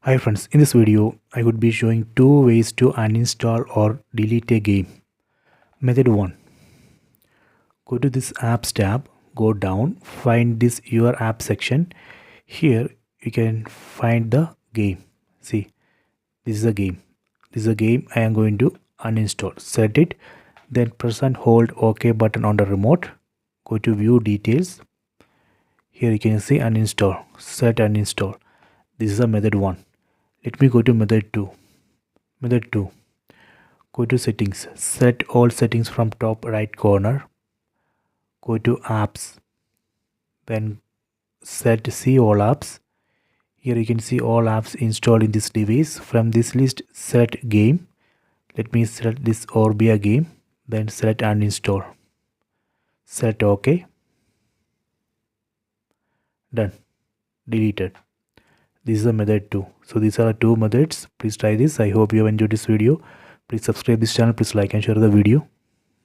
Hi friends, in this video I would be showing two ways to uninstall or delete a game. Method 1. Go to this apps tab, go down, find this your app section. Here you can find the game. See, this is a game. This is a game I am going to uninstall. Set it, then press and hold OK button on the remote. Go to view details. Here you can see uninstall, set uninstall. This is a method 1. Let me go to method 2. Method 2. Go to settings. Set all settings from top right corner. Go to apps. Then set see all apps. Here you can see all apps installed in this device. From this list, set game. Let me select this Orbia game. Then select uninstall. Set OK. Done. Deleted. This is a method 2. So these are two methods. Please try this. I hope you have enjoyed this video. Please subscribe this channel. Please like and share the video.